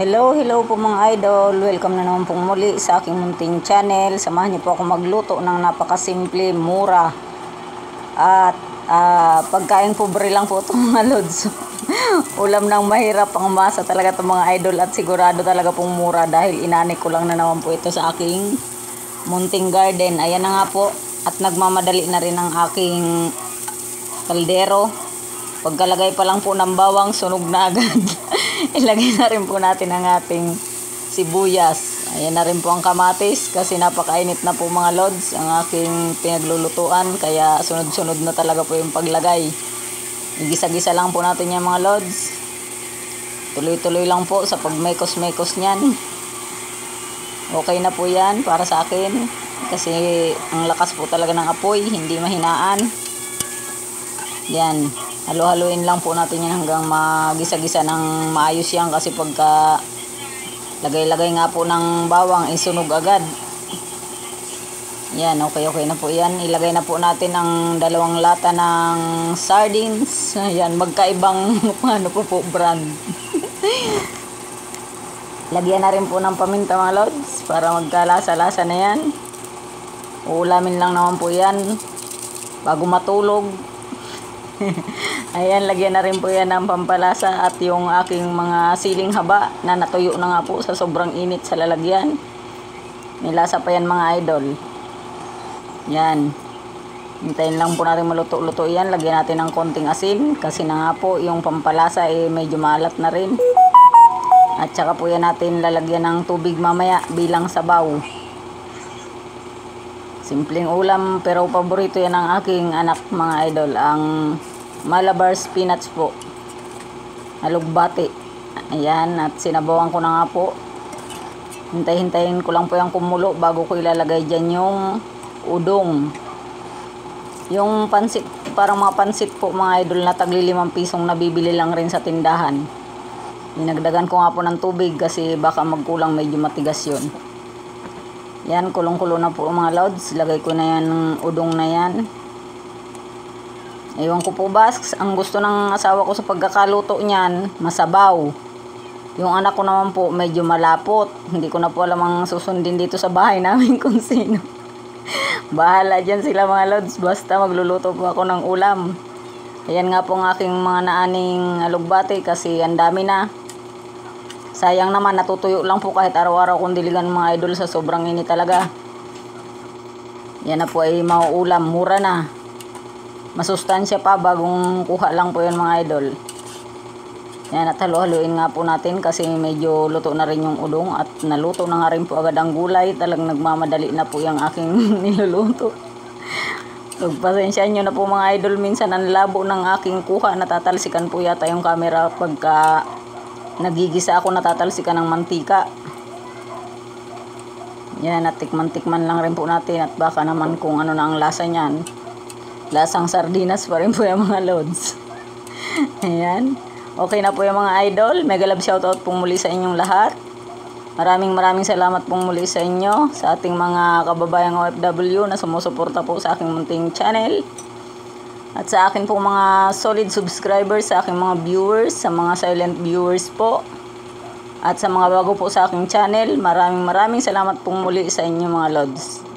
Hello po mga idol. Welcome na naman pong muli sa aking munting channel. Samahan niyo po ako magluto ng napakasimple, mura at pagkain pobre lang po itong mga lods. Ulam ng mahirap ang masa talaga itong mga idol at sigurado talaga pong mura dahil inanik ko lang na naman po ito sa aking munting garden. Ayan na nga po at nagmamadali na rin ang aking kaldero. Pagkalagay pa lang po ng bawang, sunog na agad. Ilagay na rin po natin ang ating sibuyas. Ayan na rin po ang kamatis kasi napakainit na po mga lods ang aking pinaglulutuan. Kaya sunod-sunod na talaga po yung paglagay. Igisa-gisa lang po natin yung mga lods. Tuloy-tuloy lang po sa pagmekos-mekos niyan. Okay na po yan para sa akin. Kasi ang lakas po talaga ng apoy, hindi mahinaan. Yan. Halo-haluin lang po natin yan hanggang magisa-gisa ng maayos yan kasi pagka lagay-lagay nga po ng bawang isunog agad. Yan, okay na po yan. Ilagay na po natin ang 2 lata ng sardines. Yan, magkaibang ano po brand. Lagyan na rin po ng paminta mga lods para magkalasa-lasa na yan. Uulamin lang naman po yan bago matulog. Ayan, lagyan na rin po yan ng pampalasa at yung aking mga siling haba na natuyo na nga po sa sobrang init sa lalagyan. May lasa pa yan mga idol. Yan. Hintayin lang po natin maluto-luto yan. Lagyan natin ng konting asin kasi na nga po yung pampalasa medyo maalat na rin. At saka po yan natin lalagyan ng tubig mamaya bilang sabaw. Simpleng ulam pero paborito yan ng aking anak mga idol. Ang Malabar spinach po. Alugbati. Ayan. At sinabawan ko na nga po. Hintay-hintayin ko lang po yung kumulo bago ko ilalagay dyan yung udong. Yung pansit, parang mga pansit po mga idol na tagli 5 pisong nabibili lang rin sa tindahan. Dinagdagan ko nga po ng tubig kasi baka magkulang, medyo matigas yun. Yan, kulong-kulo na po mga lods. Lagay ko na yan ng udong na yan. Ewan ko po ba, ang gusto ng asawa ko sa pagkakaluto niyan, masabaw. Yung anak ko naman po, medyo malapot. Hindi ko na po alam ang susundin dito sa bahay namin kung sino. Bahala dyan sila mga lods, basta magluluto po ako ng ulam. Ayan nga po ang aking mga naaning alugbati kasi ang dami na. Sayang naman, natutuyo lang po kahit araw-araw kong diligan mga idol sa sobrang init talaga. Yan na po ay mauulam, mura na. Masustansya pa, bagong kuha lang po yan mga idol. Yan, at halo-haluin nga po natin kasi medyo luto na rin yung udong at naluto na nga rin po agad ang gulay. Talagang nagmamadali na po yung aking niluluto. Pagpasensya nyo na po mga idol, minsan ang labo ng aking kuha, natatalsikan po yata yung camera pagka nagigisa ako, natatalsikan ng mantika. Yan, at tikman-tikman lang rin po natin at baka naman kung ano na ang lasa niyan. Lasang sardinas pa rin po yung mga lods. Ayan. Okay na po yung mga idol. Mega love shoutout pong muli sa inyong lahat. Maraming salamat pong muli sa inyo. Sa ating mga kababayang OFW na sumusuporta po sa aking munting channel. At sa akin pong mga solid subscribers, sa aking mga viewers, sa mga silent viewers po. At sa mga bago po sa aking channel, maraming salamat pong muli sa inyo mga lods.